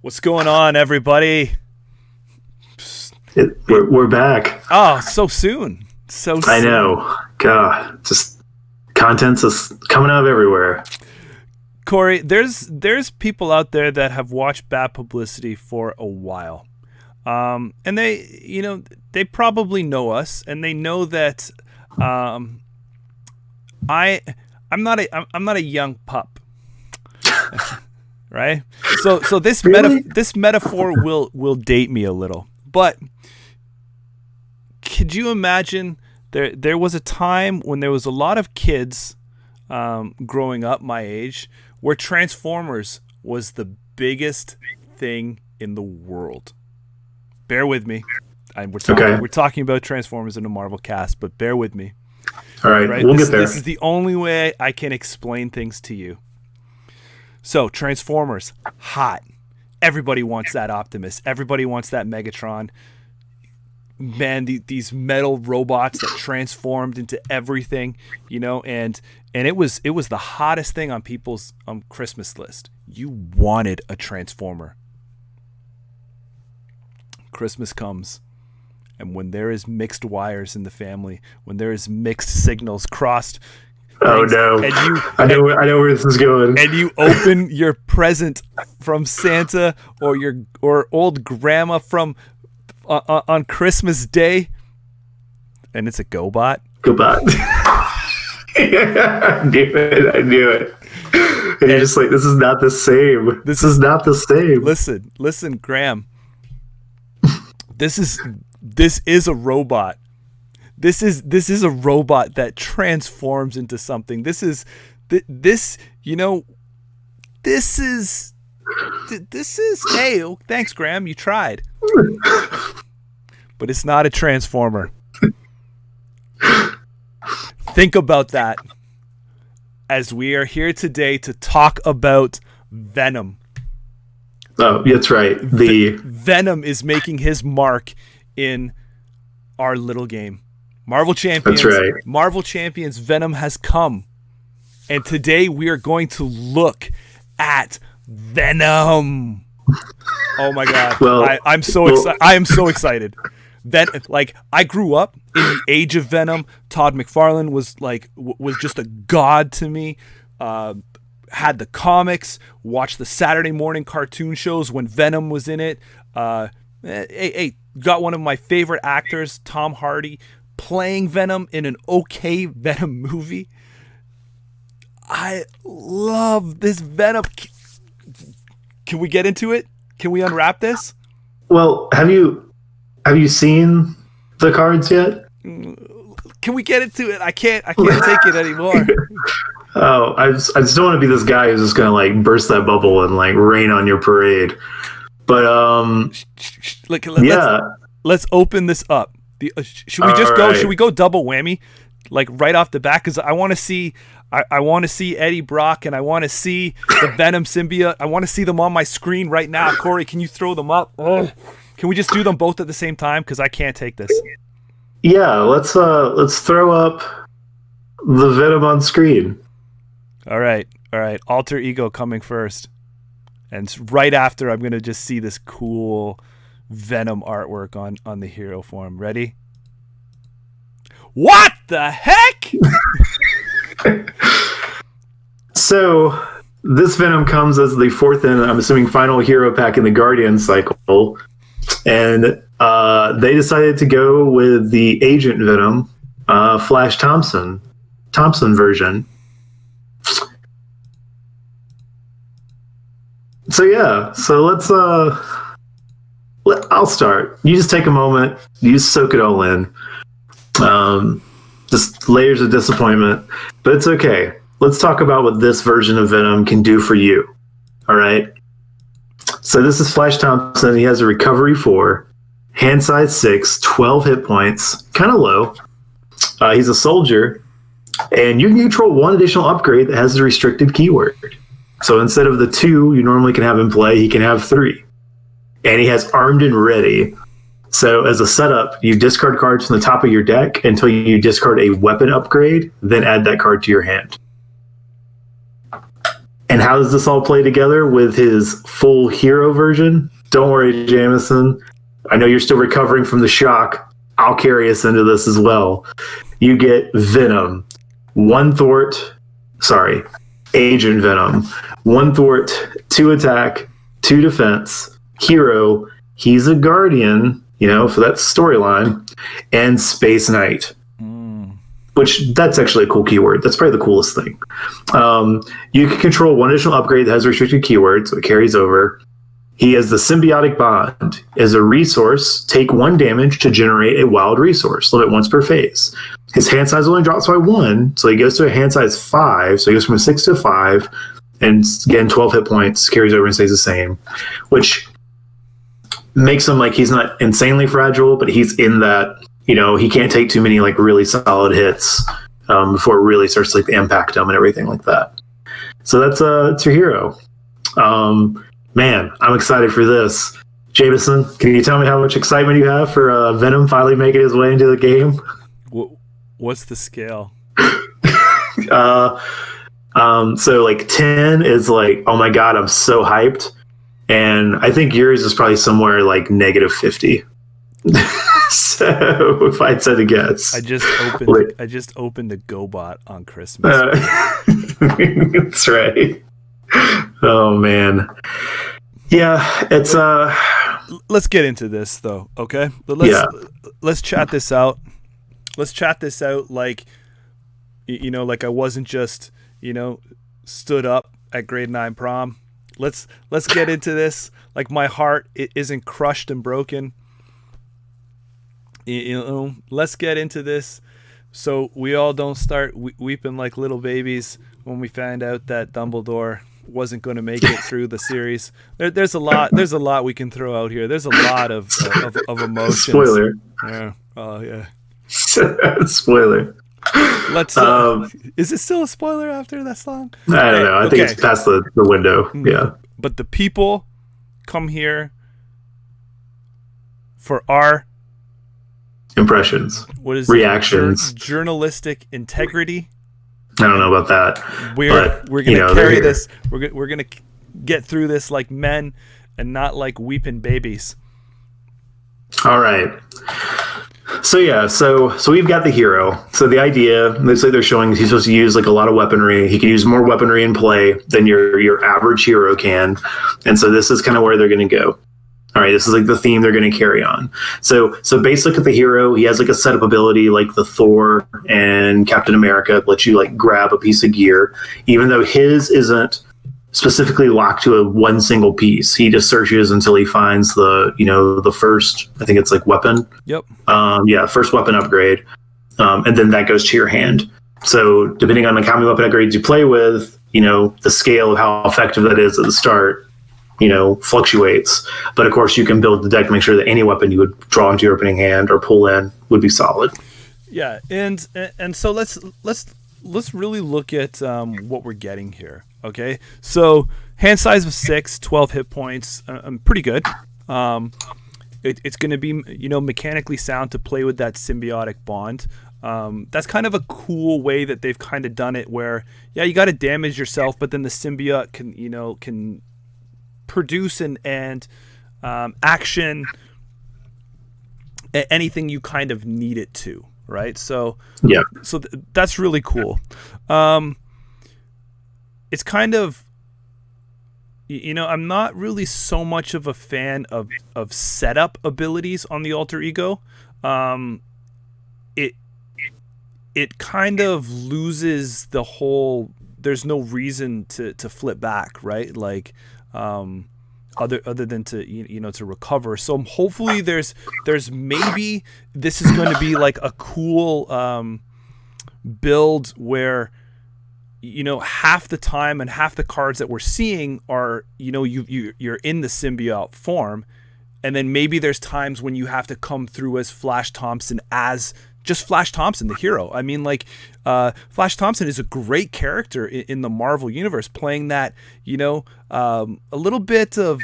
What's going on, everybody? We're back. Oh, so soon. So soon. I know. God, just content's just coming out of everywhere. Corey, there's people out there that have watched Bad Publicity for a while. And they probably know us, and they know that I'm not a young pup. Right? So this Really? this metaphor will date me a little. But could you imagine there was a time when there was a lot of kids growing up my age where Transformers was the biggest thing in the world. Bear with me. We're talking about Transformers in a Marvel cast, but bear with me. All right? We'll get there. This is the only way I can explain things to you. So, Transformers, hot. Everybody wants that Optimus. Everybody wants that Megatron. Man, these metal robots that transformed into everything, and it was the hottest thing on people's Christmas list. You wanted a Transformer. Christmas comes, and when there is mixed wires in the family, when there is mixed signals crossed. Oh no! I know where this is going. And you open your present from Santa or old grandma from on Christmas Day, and it's a GoBot. GoBot. I knew it. And you're just like, this is not the same. This is not the same. Listen, Graham. This is a robot. This is a robot that transforms into something. This is hey, thanks Graham, you tried. But it's not a Transformer. Think about that as we are here today to talk about Venom. Oh, that's right. Venom is making his mark in our little game. Marvel Champions. That's right. Marvel Champions Venom has come. And today we are going to look at Venom. Oh my god. Well, I'm so excited. I am so excited. I grew up in the age of Venom. Todd McFarlane was just a god to me. Had the comics, watched the Saturday morning cartoon shows when Venom was in it. Got one of my favorite actors, Tom Hardy, playing Venom in an okay Venom movie. I love this Venom. Can we get into it? Can we unwrap this? Well, have you seen the cards yet? Can we get into it? I can't take it anymore. Oh, I just don't want to be this guy who's just gonna burst that bubble and rain on your parade. But let's open this up. Should we just go? Right. Should we go double whammy, right off the bat? Because I want to see. I want to see Eddie Brock, and I want to see the Venom symbiote. I want to see them on my screen right now. Corey, can you throw them up? Can we just do them both at the same time? Because I can't take this. Yeah, let's throw up the Venom on screen. All right. Alter Ego coming first, and right after, I'm gonna just see this cool Venom artwork on the hero form. Ready? What the heck? So this Venom comes as the fourth and I'm assuming final hero pack in the Guardian cycle, and they decided to go with the Agent Venom, Flash Thompson version. So let's I'll start. You just take a moment. You just soak it all in. Just layers of disappointment, but it's okay. Let's talk about what this version of Venom can do for you. All right. So this is Flash Thompson. He has a recovery 4, hand size 6, 12 hit points, kind of low. He's a soldier, and you can control one additional upgrade that has a restricted keyword. So instead of the 2 you normally can have in play, he can have 3. And he has Armed and Ready. So as a setup, you discard cards from the top of your deck until you discard a weapon upgrade, then add that card to your hand. And how does this all play together with his full hero version? Don't worry, Jameson. I know you're still recovering from the shock. I'll carry us into this as well. You get Venom, Agent Venom, 1 thwart, 2 attack, 2 defense, hero. He's a guardian, for that storyline, and Space Knight. Which, that's actually a cool keyword. That's probably the coolest thing. You can control 1 additional upgrade that has a restricted keyword, so it carries over. He has the symbiotic bond. As a resource, take 1 damage to generate a wild resource. Limit once per phase. His hand size only drops by 1, so he goes to a hand size 5. So he goes from a 6 to 5, and again, 12 hit points, carries over and stays the same, which makes him like he's not insanely fragile, but he's in that. He can't take too many like really solid hits before it really starts to like impact him and everything like that. So that's your hero. Man, I'm excited for this. Jameson, can you tell me how much excitement you have for Venom finally making his way into the game? What's the scale? So like 10 is like, oh my god, I'm so hyped, and I think yours is probably somewhere like -50. So if I had to guess, I just opened a GoBot on Christmas. That's right. Oh man, yeah. It's Let's get into this though, okay? Let's chat this out. Let's chat this out like, like I wasn't just stood up at grade 9 prom. Let's get into this like my heart isn't crushed and broken. Let's get into this so we all don't start weeping like little babies when we find out that Dumbledore wasn't going to make it through the series. There's a lot we can throw out here. There's a lot of emotions. Spoiler. Yeah. Oh yeah. Spoiler. Let's. Is it still a spoiler after that song? I don't know. I think it's past the window. Yeah. But the people come here for our impressions. What is reactions? Journalistic integrity. I don't know about that. We're gonna carry this. We're gonna get through this like men and not like weeping babies. All right. So yeah, so we've got the hero. So the idea, looks like they're showing he's supposed to use like a lot of weaponry. He can use more weaponry in play than your average hero can, and so this is kind of where they're going to go. All right, this is like the theme they're going to carry on. So based look at the hero, he has like a setup ability like the Thor and Captain America lets you like grab a piece of gear, even though his isn't specifically locked to one single piece. He just searches until he finds the first, I think it's like weapon. Yep. First weapon upgrade, and then that goes to your hand. So depending on like how many weapon upgrades you play with, the scale of how effective that is at the start, fluctuates. But of course, you can build the deck to make sure that any weapon you would draw into your opening hand or pull in would be solid. Yeah, and so let's really look at what we're getting here. Okay, so hand size of 6, 12 hit points, pretty good. It's going to be mechanically sound to play with that symbiotic bond. That's kind of a cool way that they've kind of done it, where you got to damage yourself, but then the symbiote can produce and action anything you kind of need it to, right? So that's really cool. It's kind of, I'm not really so much of a fan of setup abilities on the alter ego. It kind of loses the whole, there's no reason to flip back, right? Like, other than to to recover. So hopefully there's maybe this is going to be like a cool build where half the time and half the cards that we're seeing are you're in the symbiote form, and then maybe there's times when you have to come through as Flash Thompson, as just Flash Thompson, the hero. I mean, like, Flash Thompson is a great character in the Marvel universe, playing that, a little bit of,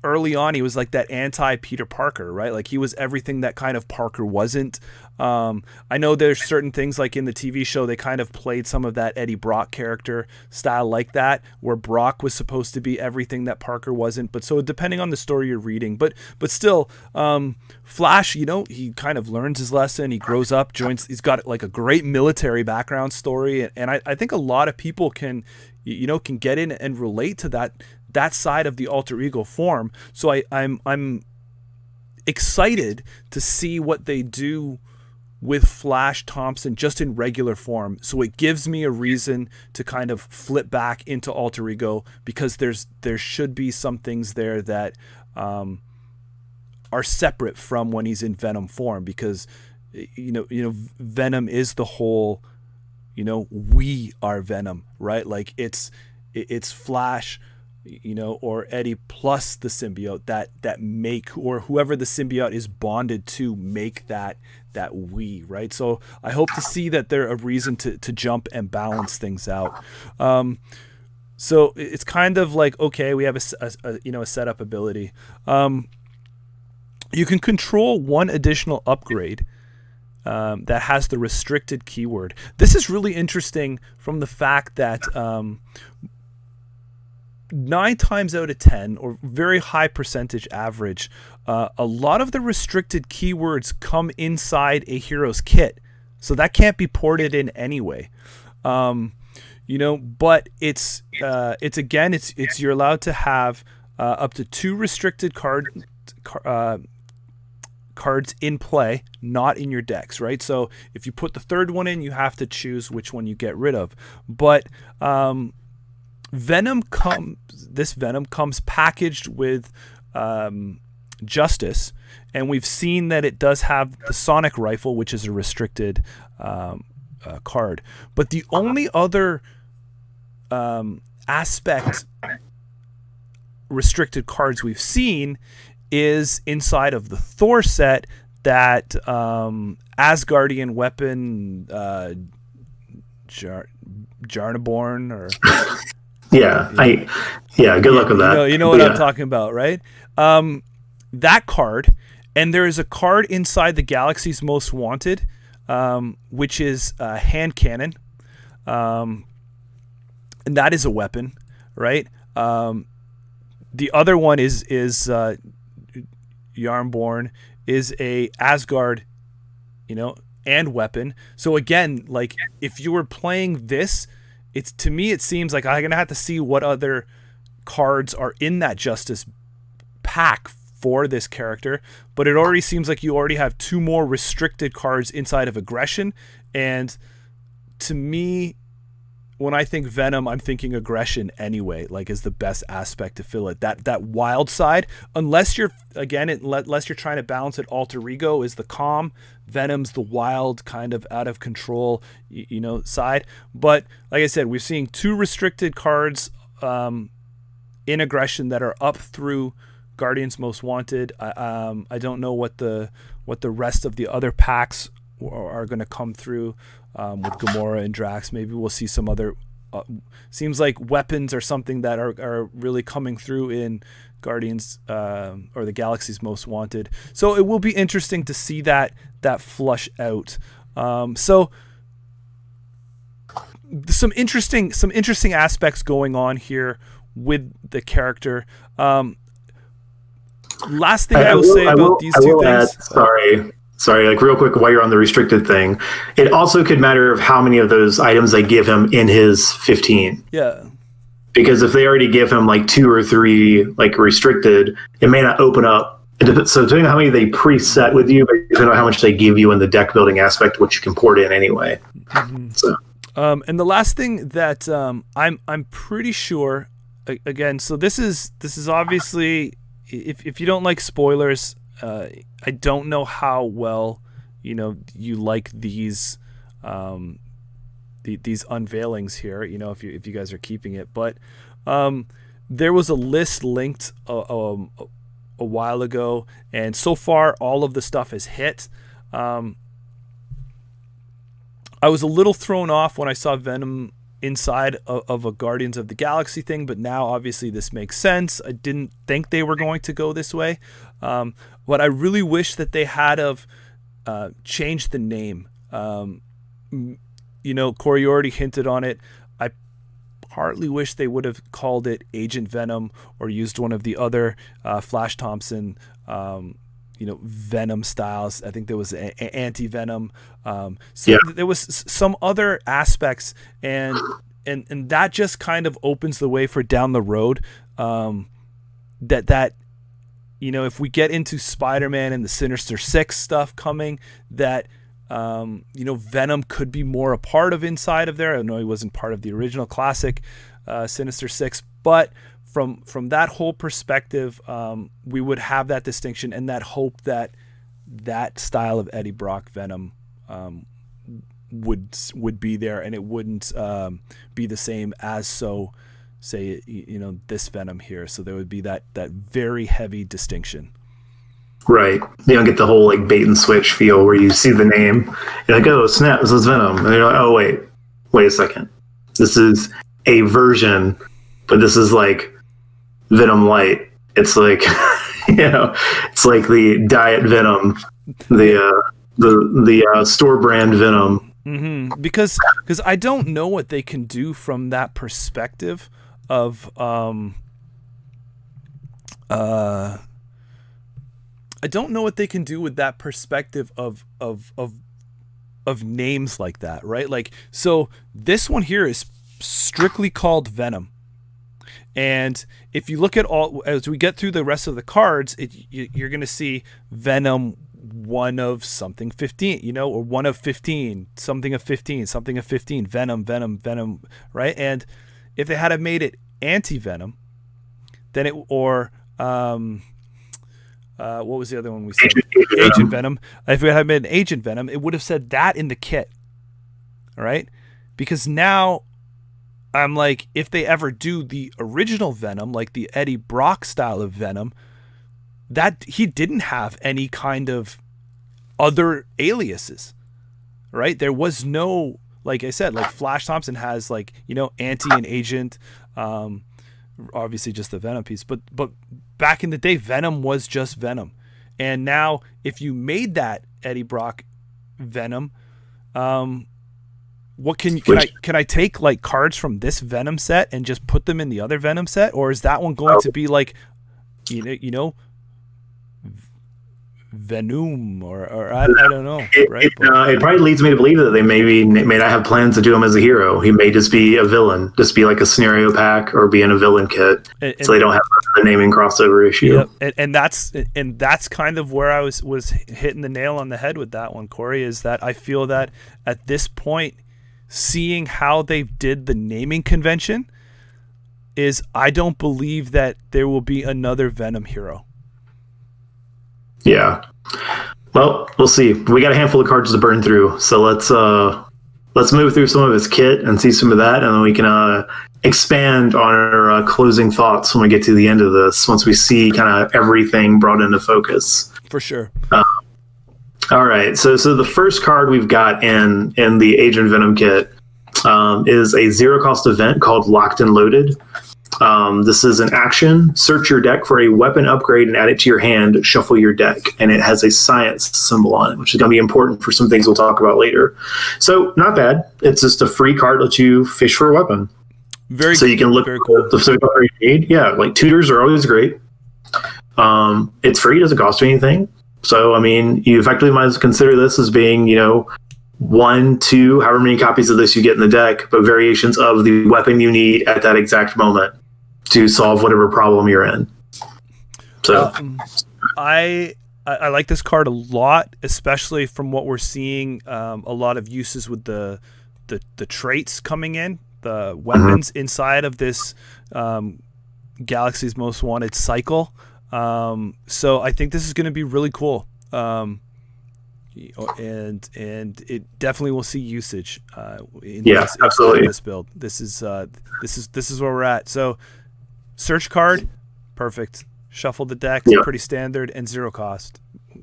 early on he was like that anti Peter Parker, right? Like he was everything that kind of Parker wasn't. I know there's certain things like in the TV show they kind of played some of that Eddie Brock character style like that, where Brock was supposed to be everything that Parker wasn't. But so depending on the story you're reading, but still, Flash, you know, he kind of learns his lesson. He grows up, he's got like a great military background story, and I think a lot of people can get in and relate to that side of the alter ego form. So I'm excited to see what they do with Flash Thompson just in regular form. So it gives me a reason to kind of flip back into alter ego, because there should be some things there that are separate from when he's in Venom form, because you know Venom is the whole, we are Venom, right? Like it's Flash, or Eddie plus the symbiote that make, or whoever the symbiote is bonded to, make that we, right? So I hope to see that they're a reason to jump and balance things out. So it's kind of like, okay, we have a setup ability. You can control one additional upgrade that has the restricted keyword. This is really interesting from the fact that 9 times out of 10, or very high percentage average, a lot of the restricted keywords come inside a hero's kit, so that can't be ported in anyway. But it's you're allowed to have up to 2 restricted cards in play, not in your decks, right? So if you put the third one in, you have to choose which one you get rid of. But Venom comes packaged with Justice, and we've seen that it does have the sonic rifle, which is a restricted card. But the only other aspect restricted cards we've seen is inside of the Thor set, that Asgardian weapon, Jarnaborn, or good luck with that. You know what I'm talking about, right? That card, and there is a card inside the Galaxy's Most Wanted, which is a hand cannon, and that is a weapon, right? The other one is Yarnborn, is a Asgard, and weapon. So again, like if you were playing this, to me it seems like I'm gonna have to see what other cards are in that Justice pack for this character. But it already seems like you already have 2 more restricted cards inside of aggression, and to me, when I think Venom, I'm thinking aggression anyway, like is the best aspect to fill it. That wild side, unless you're trying to balance it, alter ego is the calm, Venom's the wild, kind of out of control, side. But like I said, we're seeing 2 restricted cards in aggression that are up through Guardians Most Wanted. I don't know what the rest of the other packs are going to come through. With Gamora and Drax, maybe we'll see some other. Seems like weapons are something that are really coming through in Guardians or the Galaxy's Most Wanted. So it will be interesting to see that flush out. So some interesting aspects going on here with the character. Last thing I will say about these two things. Sorry, like real quick, while you're on the restricted thing, it also could matter of how many of those items they give him in his 15. Yeah. Because if they already give him like 2 or 3 like restricted, it may not open up. So depending on how many they preset with you, but depending on how much they give you in the deck building aspect, which you can port in anyway. Mm-hmm. So. And the last thing that I'm pretty sure, again, so this is obviously, if you don't like spoilers, I don't know how well you like these unveilings here. If you guys are keeping it, but there was a list linked a while ago, and so far all of the stuff has hit. I was a little thrown off when I saw Venom inside of a Guardians of the Galaxy thing, but now obviously this makes sense. I didn't think they were going to go this way. But I really wish that they had changed the name. Corey, you already hinted on it. I partly wish they would have called it Agent Venom or used one of the other Flash Thompson Venom styles. I think there was anti-Venom. There was some other aspects, and that just kind of opens the way for down the road. That if we get into Spider-Man and the Sinister Six stuff coming, that Venom could be more a part of inside of there. I know he wasn't part of the original classic Sinister Six, but from that whole perspective, we would have that distinction and that hope that style of Eddie Brock Venom would be there, and it wouldn't be the same as say this Venom here. So there would be that very heavy distinction. Right. You don't get the whole like bait and switch feel where you see the name, you're like, oh snap, this is Venom, and you're like, oh wait a second, this is a version, but this is like Venom Light. It's like it's like the diet Venom, the store brand Venom. Mm-hmm. Because I don't know what they can do from that perspective of I don't know what they can do with that perspective of names like that, right? Like, so this one here is strictly called Venom. And if you look at as we get through the rest of the cards, you're going to see Venom 1 of something 15, or 1 of 15, something of 15, something of 15, Venom, right? And if they had have made it anti-Venom, then what was the other one we said? Agent Venom. If we had made an Agent Venom, it would have said that in the kit, all right? Because now I'm like, if they ever do the original Venom, like the Eddie Brock style of Venom, that he didn't have any kind of other aliases, right? There was no, like I said, like Flash Thompson has like, anti and agent, obviously just the Venom piece, but back in the day, Venom was just Venom. And now if you made that Eddie Brock Venom, what can I take like cards from this Venom set and just put them in the other Venom set, or is that one going to be like, Venom or I don't know, right? It probably leads me to believe that they may not have plans to do him as a hero. He may just be a villain, just be like a scenario pack or be in a villain kit, so they don't have the naming crossover issue. Yep. And that's kind of where I was hitting the nail on the head with that one, Corey, is that I feel that at this point, seeing how they did the naming convention, is I don't believe that there will be another Venom hero. Yeah. Well, we'll see. We got a handful of cards to burn through, so let's move through some of his kit and see some of that, and then we can expand on our closing thoughts when we get to the end of this, once we see kind of everything brought into focus. For sure. All right. So the first card we've got in the Agent Venom kit is a 0-cost event called Locked and Loaded. This is an action. Search your deck for a weapon upgrade and add it to your hand. Shuffle your deck. And it has a science symbol on it, which is going to be important for some things we'll talk about later. So not bad. It's just a free card that lets you fish for a weapon. So you can look at the specific upgrade you need. Yeah, like tutors are always great. It's free. Doesn't cost you anything. So, I mean, you effectively might as well consider this as being, 1, 2, however many copies of this you get in the deck, but variations of the weapon you need at that exact moment to solve whatever problem you're in. So, I like this card a lot, especially from what we're seeing. A lot of uses with the traits coming in, the weapons inside of this Galaxy's Most Wanted cycle. So I think this is going to be really cool. And it definitely will see usage in this build. This is where we're at. So search card, perfect. Shuffle the deck, pretty standard, and 0 cost.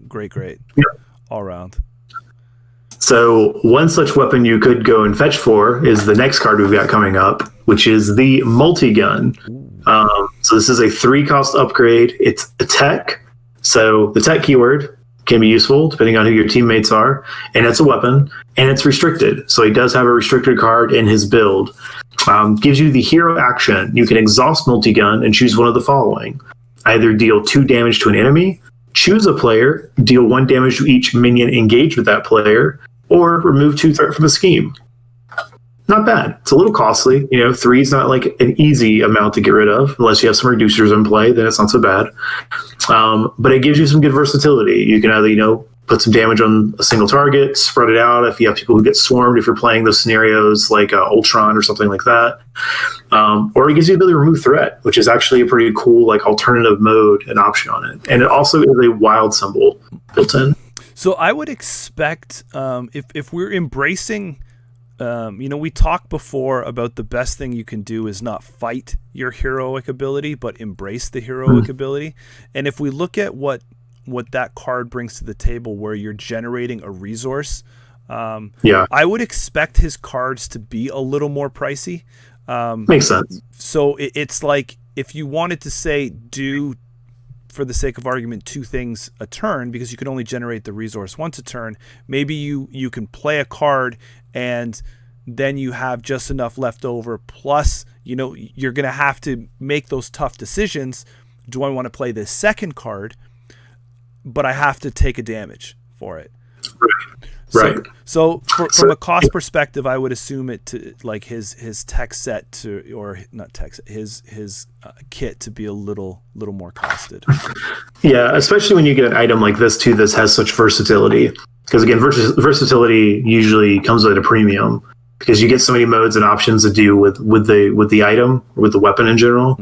Great. Yeah. All around. So one such weapon you could go and fetch for is the next card we've got coming up, which is the Multigun. So this is a 3-cost upgrade. It's a tech. So the tech keyword can be useful depending on who your teammates are. And it's a weapon. And it's restricted. So he does have a restricted card in his build. Gives you the hero action. You can exhaust Multigun and choose one of the following. Either deal 2 damage to an enemy, choose a player, deal 1 damage to each minion engaged with that player, or remove 2 threat from a scheme. Not bad. It's a little costly. 3 is not like an easy amount to get rid of. Unless you have some reducers in play, then it's not so bad. But it gives you some good versatility. You can either, put some damage on a single target, spread it out if you have people who get swarmed, if you're playing those scenarios like Ultron or something like that. Or it gives you the ability to remove threat, which is actually a pretty cool alternative mode and option on it. And it also is a wild symbol built in. So I would expect if we're embracing, we talked before about the best thing you can do is not fight your heroic ability, but embrace the heroic ability. And if we look at what that card brings to the table, where you're generating a resource, I would expect his cards to be a little more pricey. Makes sense. So it's like if you wanted to say do, for the sake of argument, 2 things a turn, because you can only generate the resource once a turn, maybe you can play a card and then you have just enough left over, plus you're going to have to make those tough decisions. Do I want to play this second card, but I have to take a damage for it? Right. So from a cost perspective, I would assume it to his tech set to, or not tech set, his kit to be a little more costed. Yeah, especially when you get an item like this too, this has such versatility. Because again, versatility usually comes at a premium because you get so many modes and options to do with the item or with the weapon in general.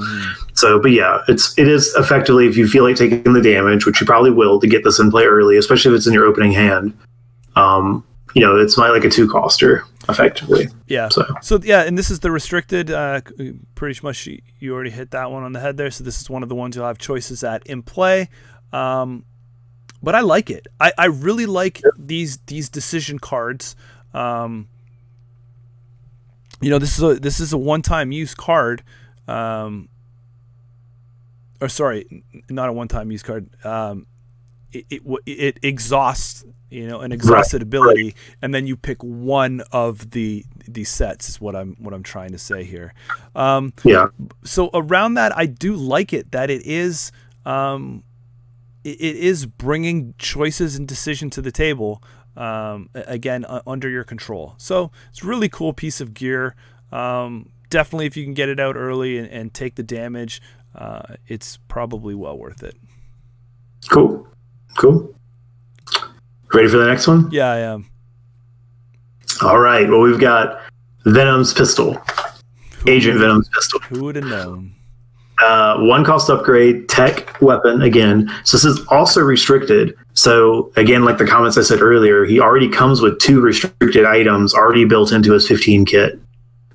So, but yeah, it is effectively, if you feel like taking the damage, which you probably will to get this in play early, especially if it's in your opening hand. It's like a 2-coster effectively. Yeah. So yeah, and this is the restricted. Pretty much, you already hit that one on the head there. So this is one of the ones you'll have choices at in play. But I like it. I really like these decision cards. This is a one-time use card. Or sorry, not a one-time use card. It exhausts, an exhausted ability, and then you pick one of these sets is what I'm trying to say here. So around that, I do like it that it is bringing choices and decision to the table. Again, under your control. So it's a really cool piece of gear. Definitely, if you can get it out early and take the damage, it's probably well worth it. Cool. Ready for the next one? Yeah, I am. All right. Well, we've got Venom's pistol. Agent Venom's pistol. Who would have known? 1-cost upgrade, tech weapon again. So this is also restricted. So again, like the comments I said earlier, he already comes with 2 restricted items already built into his 15 kit.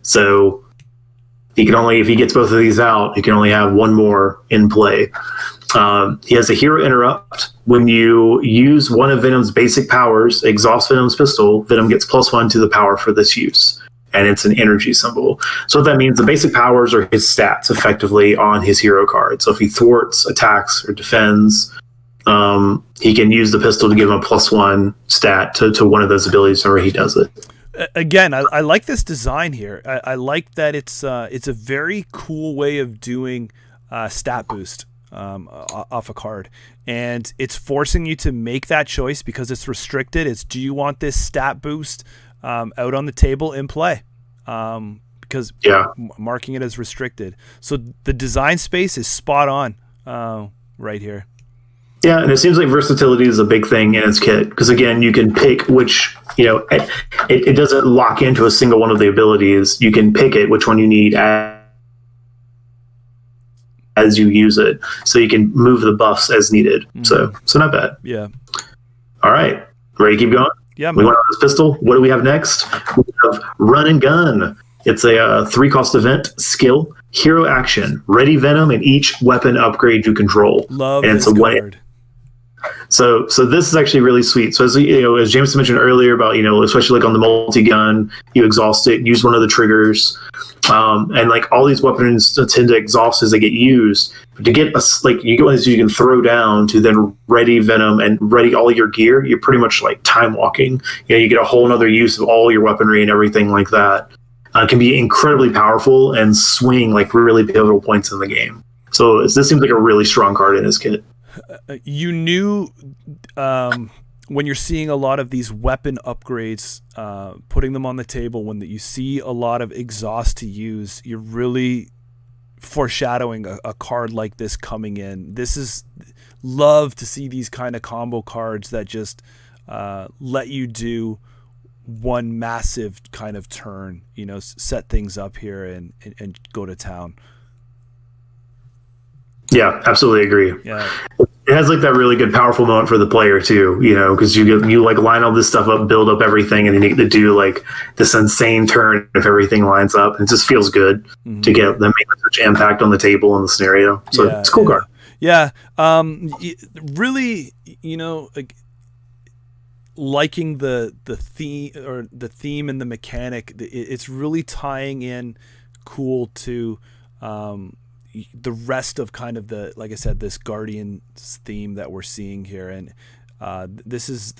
So he can only, if he gets both of these out, he can only have 1 more in play. He has a hero interrupt. When you use one of Venom's basic powers, exhaust Venom's pistol, Venom gets +1 to the power for this use. And it's an energy symbol. So what that means, the basic powers are his stats effectively on his hero card. So if he thwarts, attacks, or defends, he can use the pistol to give him a +1 stat to one of those abilities whenever he does it. Again, I like this design here. I like that it's a very cool way of doing stat boost off a card. And it's forcing you to make that choice because it's restricted. It's, do you want this stat boost out on the table in play, because marking it as restricted. So the design space is spot on right here. Yeah, and it seems like versatility is a big thing in its kit because again, you can pick which, it doesn't lock into a single one of the abilities. You can pick it which one you need as you use it, so you can move the buffs as needed. So not bad. Yeah. All right, ready to keep going? Yeah, we went on this pistol. What do we have next? We have Run and Gun. It's a 3-cost event, skill, hero action, ready Venom, and each weapon upgrade you control. Love and this card. So this is actually really sweet. So as James mentioned earlier about, especially like on the multi-gun, you exhaust it, use one of the triggers, and like all these weapons tend to exhaust as they get used. But to get you get ones you can throw down to then ready Venom and ready all your gear, you're pretty much like time walking. You get a whole other use of all your weaponry and everything like that. Can be incredibly powerful and swing like really pivotal points in the game. So this seems like a really strong card in his kit. You knew when you're seeing a lot of these weapon upgrades, putting them on the table, when you see a lot of exhaust to use, you're really foreshadowing a card like this coming in. This is love to see these kind of combo cards that just let you do one massive kind of turn, set things up here and go to town. Yeah, absolutely agree. Yeah. It has like that really good powerful moment for the player too, because you like line all this stuff up, build up everything, and then you get to do like this insane turn if everything lines up. And it just feels good to get them make such impact on the table in the scenario. So it's a cool card. Yeah. Really, like liking the theme and the mechanic. It's really tying in cool to the rest of kind of the, like I said, this Guardians theme that we're seeing here, and this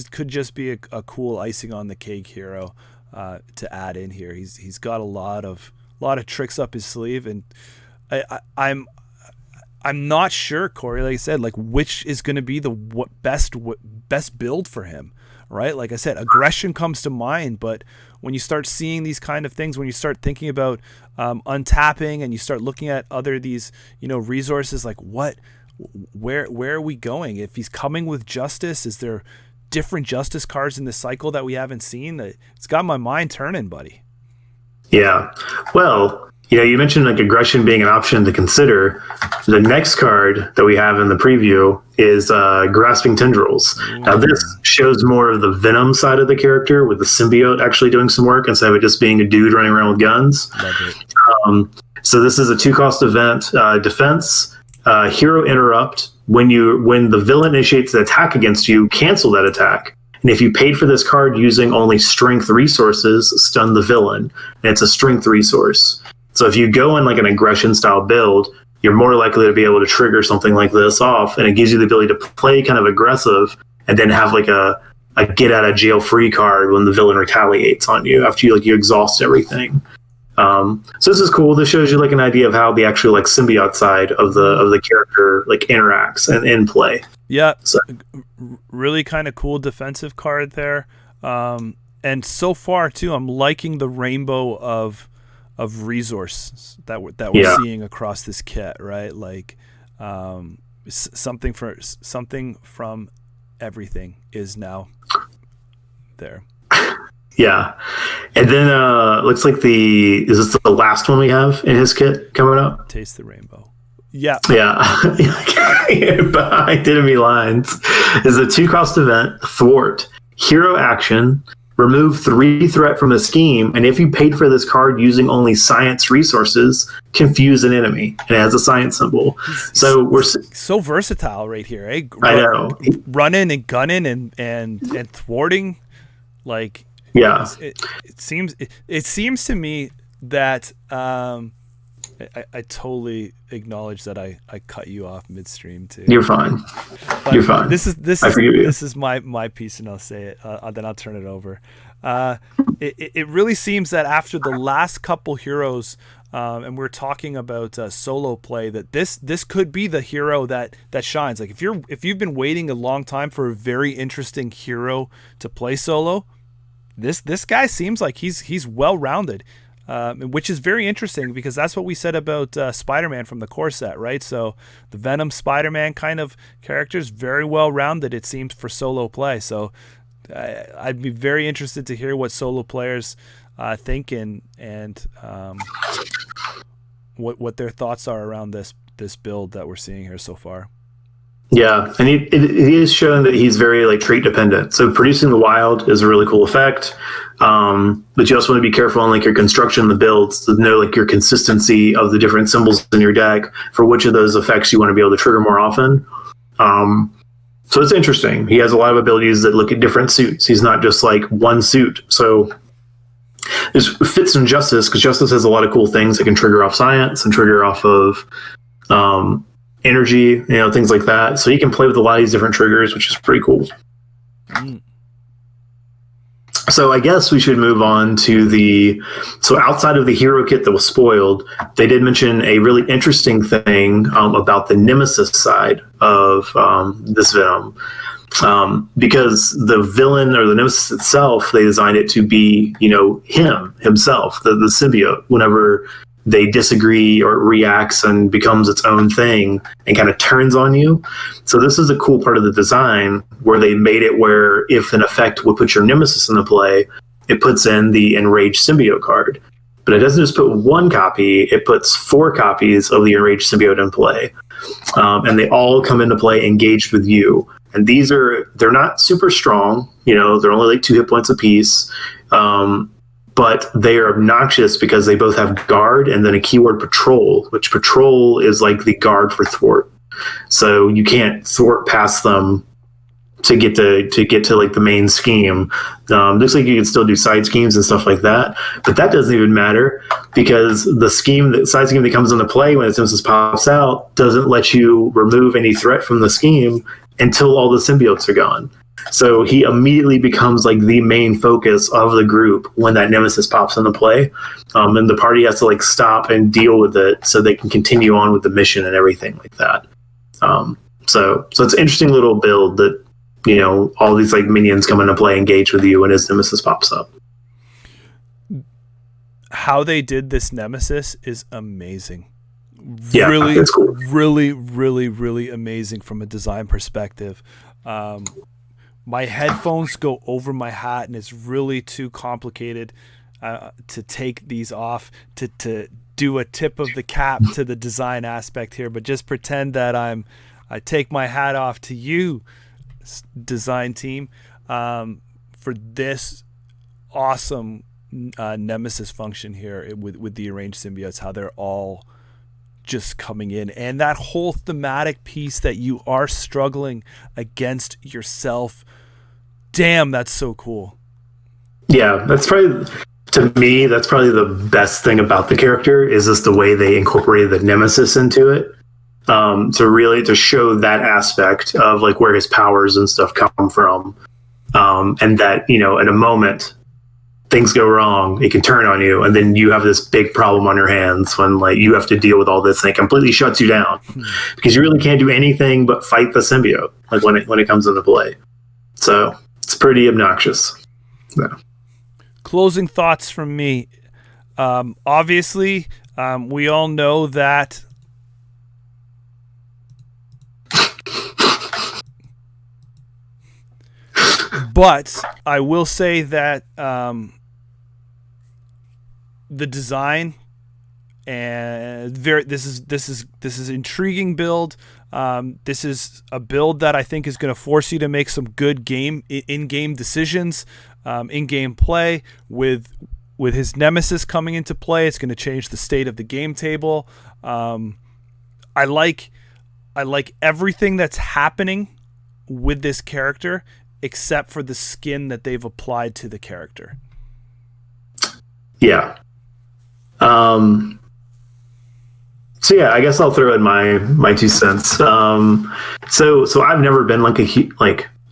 could just be a cool icing on the cake hero to add in here. He's got a lot of tricks up his sleeve, and I'm not sure, Corey, like I said, like which is going to be the best build for him, right? Like I said, aggression comes to mind, but when you start seeing these kind of things, when you start thinking about untapping and you start looking at other these resources, like where are we going? If he's coming with justice, is there different justice cards in the cycle that we haven't seen? It's got my mind turning, buddy. Yeah. Well, you mentioned like aggression being an option to consider. The next card that we have in the preview is Grasping Tendrils. Now this shows more of the Venom side of the character, with the symbiote actually doing some work instead of it just being a dude running around with guns. Love it. So this is a 2-cost event, defense, hero interrupt. When the villain initiates an attack against you, cancel that attack. And if you paid for this card using only strength resources, stun the villain. And it's a strength resource. So if you go in like an aggression style build, you're more likely to be able to trigger something like this off, and it gives you the ability to play kind of aggressive and then have like a get out of jail free card when the villain retaliates on you after you exhaust everything. So this is cool. This shows you like an idea of how the actual like symbiote side of the character like interacts and in play. Yeah, so really kind of cool defensive card there. And so far too, I'm liking the rainbow of resources that we're seeing across this kit, right? Like something from everything is now there. Yeah. And then looks like is this the last one we have in his kit coming up? Taste the rainbow. Yeah. Yeah. Behind enemy lines is a 2-cost event, thwart, hero action, remove 3 threat from a scheme, and if you paid for this card using only science resources, confuse an enemy. And it has a science symbol. So we're so versatile right here, eh? I know. Running and gunning and thwarting, like it seems to me that I totally acknowledge that I cut you off midstream too. You're fine. But You're fine. This is my piece, and I'll say it. Then I'll turn it over. It really seems that after the last couple heroes, and we're talking about solo play, that this could be the hero that shines. Like if you've been waiting a long time for a very interesting hero to play solo, this guy seems like he's well rounded. Which is very interesting because that's what we said about Spider-Man from the core set, right? So the Venom Spider-Man kind of character is very well rounded, it seems, for solo play. So I'd be very interested to hear what solo players think and what their thoughts are around this build that we're seeing here so far. Yeah, and he is showing that he's very like trait dependent. So producing the wild is a really cool effect, but you also want to be careful on like your construction of the builds to know like your consistency of the different symbols in your deck for which of those effects you want to be able to trigger more often. So it's interesting. He has a lot of abilities that look at different suits. He's not just like one suit. So this fits in Justice, because Justice has a lot of cool things that can trigger off science and trigger off of energy, things like that. So he can play with a lot of these different triggers, which is pretty cool. So I guess we should move on to so outside of the hero kit that was spoiled, they did mention a really interesting thing about the Nemesis side of this Venom. Because the villain or the Nemesis itself, they designed it to be, himself, the symbiote, whenever they disagree or it reacts and becomes its own thing and kind of turns on you. So this is a cool part of the design where they made it where if an effect would put your Nemesis into play, it puts in the enraged symbiote card. But it doesn't just put one copy, it puts 4 copies of the enraged symbiote in play. And they all come into play engaged with you. And they're not super strong, they're only like 2 hit points apiece. But they are obnoxious because they both have guard and then a keyword patrol, which patrol is like the guard for thwart. So you can't thwart past them to get to like the main scheme. Looks like you can still do side schemes and stuff like that, but that doesn't even matter because the side scheme that comes into play when its Nemesis pops out doesn't let you remove any threat from the scheme until all the symbiotes are gone. So he immediately becomes like the main focus of the group when that Nemesis pops into play. And the party has to like stop and deal with it so they can continue on with the mission and everything like that. So it's an interesting little build that, all these like minions come into play, engage with you when his Nemesis pops up. How they did this Nemesis is amazing. Yeah, really, it's cool. really, really, really amazing from a design perspective. My headphones go over my hat, and it's really too complicated to take these off to do a tip of the cap to the design aspect here. But just pretend that I take my hat off to you, design team, for this awesome Nemesis function here with the arranged symbiotes. How they're all just coming in, and that whole thematic piece that you are struggling against yourself. Damn, that's so cool. Yeah, that's probably, to me, that's probably the best thing about the character is just the way they incorporated the Nemesis into it. To show that aspect of like where his powers and stuff come from. And that, in a moment things go wrong, it can turn on you, and then you have this big problem on your hands when like you have to deal with all this, and it completely shuts you down because you really can't do anything but fight the symbiote like when it comes into play. So it's pretty obnoxious. Yeah. Closing thoughts from me. Obviously, we all know that but I will say that the design and this is intriguing build. This is a build that I think is going to force you to make some good in-game decisions, in-game play with his Nemesis coming into play. It's going to change the state of the game table. I like everything that's happening with this character except for the skin that they've applied to the character. Yeah. So yeah, I guess I'll throw in my 2 cents. So I've never been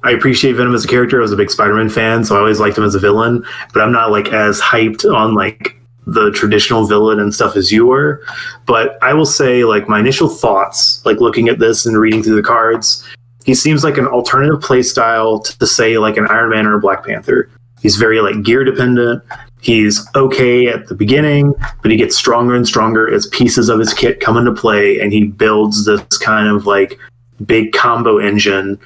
I appreciate Venom as a character. I was a big Spider-Man fan, so I always liked him as a villain, but I'm not like as hyped on like the traditional villain and stuff as you were. But I will say like my initial thoughts, like looking at this and reading through the cards, he seems like an alternative play style to say like an Iron Man or a Black Panther. He's very like gear dependent. He's okay at the beginning, but he gets stronger and stronger as pieces of his kit come into play, and he builds this kind of like big combo engine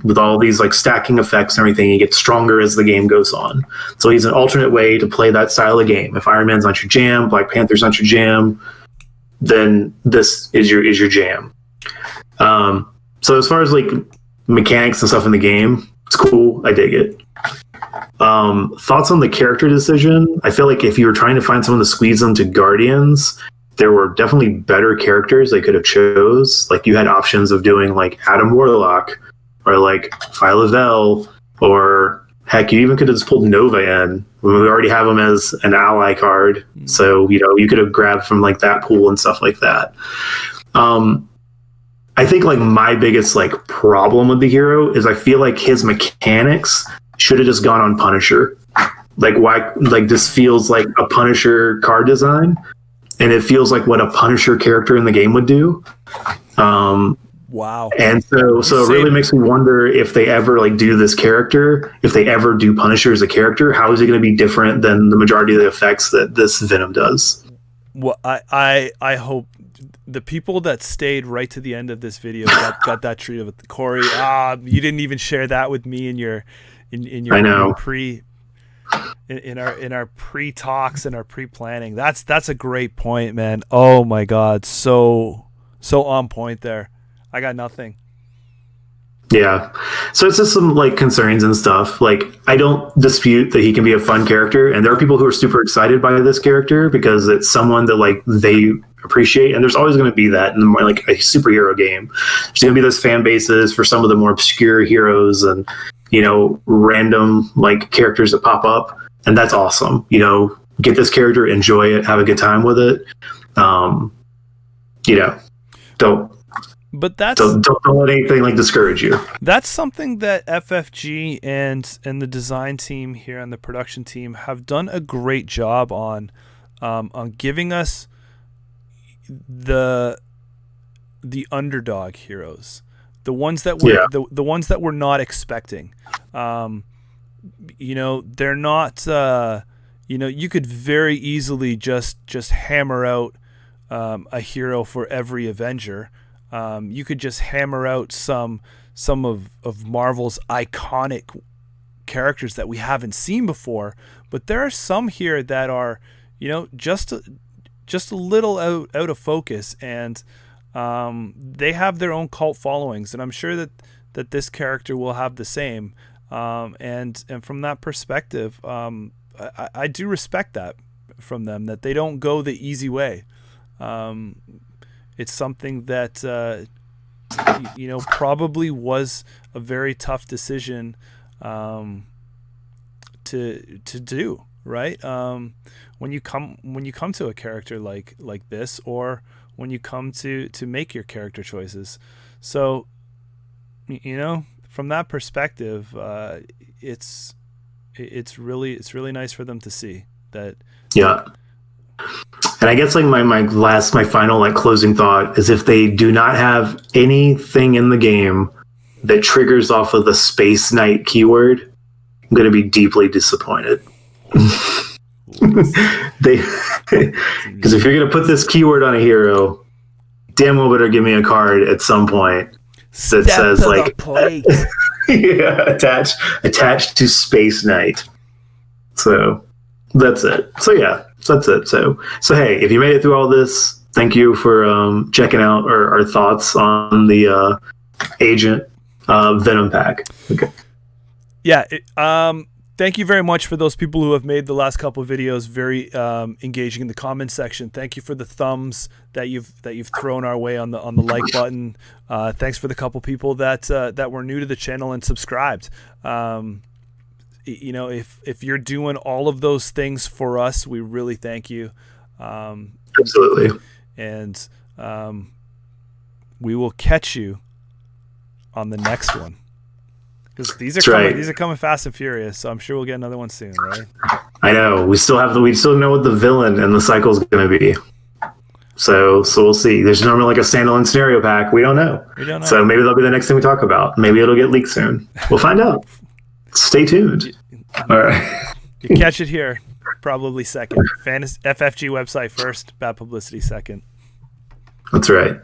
with all these like stacking effects and everything. He gets stronger as the game goes on. So he's an alternate way to play that style of game. If Iron Man's not your jam, Black Panther's not your jam, then this is your jam. So as far as like mechanics and stuff in the game, it's cool. I dig it. Thoughts on the character decision? I feel like if you were trying to find someone to squeeze into Guardians, there were definitely better characters they could have chose. Like you had options of doing like Adam Warlock or like Phyla-Vell, or heck, you even could have just pulled Nova in. We already have him as an ally card, so you could have grabbed from like that pool and stuff like that. I think like my biggest like problem with the hero is I feel like his mechanics should have just gone on Punisher. Like why? Like this feels like a Punisher card design, and it feels like what a Punisher character in the game would do. Wow. And so it really makes me wonder if they ever like do this character, if they ever do Punisher as a character, how is it going to be different than the majority of the effects that this Venom does? Well, I hope the people that stayed right to the end of this video got that treat with Corey. You didn't even share that with me in your I know. in our pre-talks and our pre-planning. That's a great point, man. Oh my God, so on point there. I got nothing. Yeah. So it's just some like concerns and stuff. Like I don't dispute that he can be a fun character, and there are people who are super excited by this character because it's someone that like they appreciate, and there's always going to be that in like a superhero game. There's going to be those fan bases for some of the more obscure heroes and random like characters that pop up, and that's awesome. Get this character, enjoy it, have a good time with it. Don't let anything like discourage you. That's something that FFG and the design team here and the production team have done a great job on giving us the underdog heroes, the ones that we're the ones that we're not expecting. They're not. You could very easily just hammer out a hero for every Avenger. You could just hammer out some of Marvel's iconic characters that we haven't seen before, but there are some here that are, just a little out of focus, and they have their own cult followings, and I'm sure that this character will have the same. And from that perspective, I do respect that from them, that they don't go the easy way. It's something that probably was a very tough decision to do, right? When you come to a character like this, or when you come to make your character choices. So from that perspective, it's really nice for them to see that. Yeah. And I guess like my final like closing thought is, if they do not have anything in the game that triggers off of the Space Knight keyword, I'm going to be deeply disappointed. Because if you're going to put this keyword on a hero, damn well better give me a card at some point that says like attached to Space Knight. So that's it. So that's it. So hey, if you made it through all this, thank you for checking out our thoughts on the Agent Venom pack. Okay. Yeah. Thank you very much for those people who have made the last couple of videos very engaging in the comment section. Thank you for the thumbs that you've thrown our way on the like button. Thanks for the couple people that were new to the channel and subscribed. If you're doing all of those things for us, we really thank you. Absolutely. And we will catch you on the next one. Because these are coming fast and furious, so I'm sure we'll get another one soon, right? I know. We still know what the villain and the cycle is going to be. So we'll see. There's normally like a standalone scenario pack. We don't know. So maybe that'll be the next thing we talk about. Maybe it'll get leaked soon. We'll find out. Stay tuned. All right. You catch it here, probably second. FFG website first, Bad Publicity second. That's right.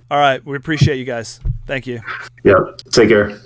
All right. We appreciate you guys. Thank you. Yep. Take care.